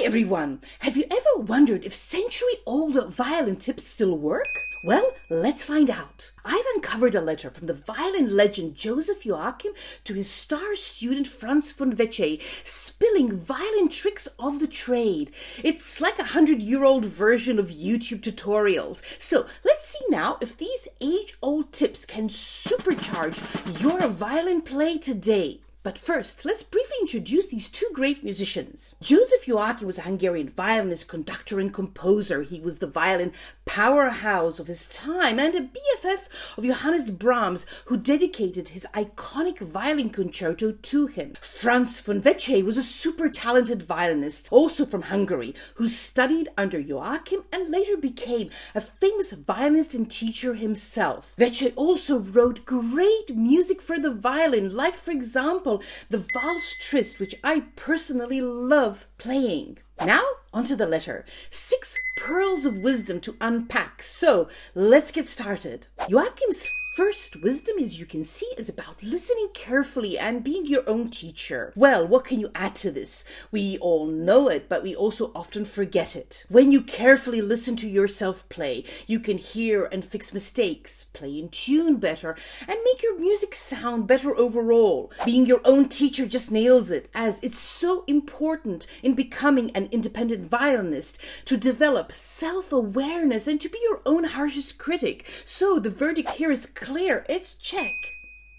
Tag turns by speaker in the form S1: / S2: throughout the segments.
S1: everyone! Have you ever wondered if century-old violin tips still work? Well, let's find out. I've uncovered a letter from the violin legend Joseph Joachim to his star student Franz von Wetsche, spilling violin tricks of the trade. It's like 100-year-old version of YouTube tutorials. So let's see now if these age-old tips can supercharge your violin play today. But first, let's briefly introduce these two great musicians. Joseph Joachim was a Hungarian violinist, conductor, and composer. He was the violin powerhouse of his time and a BFF of Johannes Brahms, who dedicated his iconic violin concerto to him. Franz von Wetsche was a super talented violinist, also from Hungary, who studied under Joachim and later became a famous violinist and teacher himself. Wetsche also wrote great music for the violin, like, for example, the Valse Triste, which I personally love playing. Now, onto the letter. 6 pearls of wisdom to unpack. So, let's get started. Joachim's first wisdom, as you can see, is about listening carefully and being your own teacher. Well, what can you add to this? We all know it, but we also often forget it. When you carefully listen to yourself play, you can hear and fix mistakes, play in tune better, and make your music sound better overall. Being your own teacher just nails it, as it's so important in becoming an independent violinist to develop self-awareness and to be your own harshest critic. So the verdict here is clear, it's check.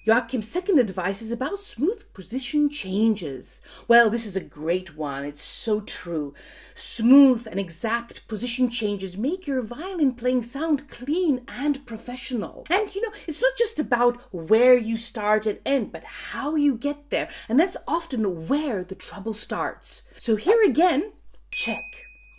S1: Joachim's second advice is about smooth position changes. Well, this is a great one. It's so true. Smooth and exact position changes make your violin playing sound clean and professional. And it's not just about where you start and end, but how you get there. And that's often where the trouble starts. So here again, check.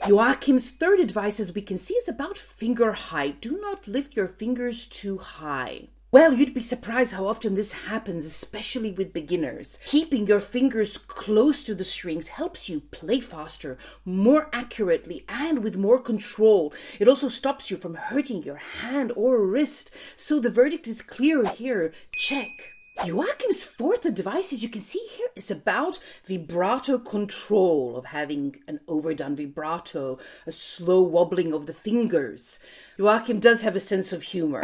S1: Joachim's third advice, as we can see, is about finger height. Do not lift your fingers too high. Well, you'd be surprised how often this happens, especially with beginners. Keeping your fingers close to the strings helps you play faster, more accurately, and with more control. It also stops you from hurting your hand or wrist. So the verdict is clear here. Check. Joachim's fourth advice, as you can see here, is about vibrato control, of having an overdone vibrato, a slow wobbling of the fingers. Joachim does have a sense of humor.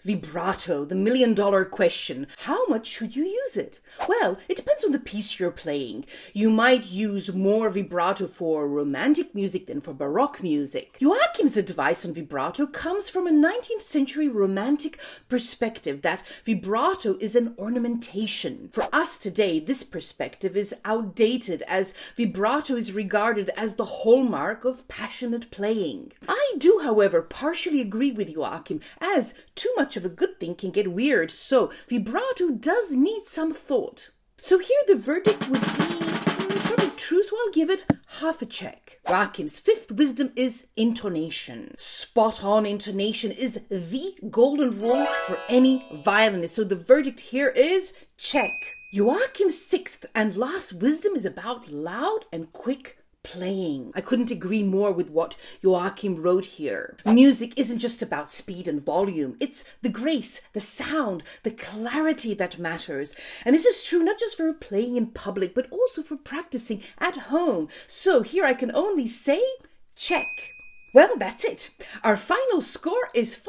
S1: Vibrato, the million-dollar question. How much should you use it? Well, it depends on the piece you're playing. You might use more vibrato for romantic music than for Baroque music. Joachim's advice on vibrato comes from a 19th century romantic perspective that vibrato is an ornamentation. For us today, this perspective is outdated, as vibrato is regarded as the hallmark of passionate playing. I do, however, partially agree with Joachim, as too much of a good thing can get weird, so vibrato does need some thought. So here the verdict would be sort of true, so I'll give it half a check. Joachim's fifth wisdom is intonation. Spot on intonation is the golden rule for any violinist, so the verdict here is check. Joachim's sixth and last wisdom is about loud and quick playing. I couldn't agree more with what Joachim wrote here. Music isn't just about speed and volume. It's the grace, the sound, the clarity that matters. And this is true not just for playing in public, but also for practicing at home. So here I can only say, check. Well, that's it. Our final score is 5.5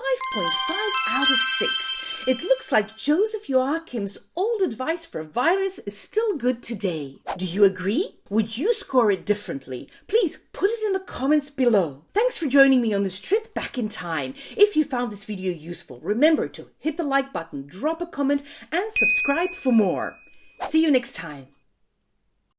S1: out of 6. It looks like Joseph Joachim's old advice for violinists is still good today. Do you agree? Would you score it differently? Please put it in the comments below. Thanks for joining me on this trip back in time. If you found this video useful, remember to hit the like button, drop a comment, and subscribe for more. See you next time.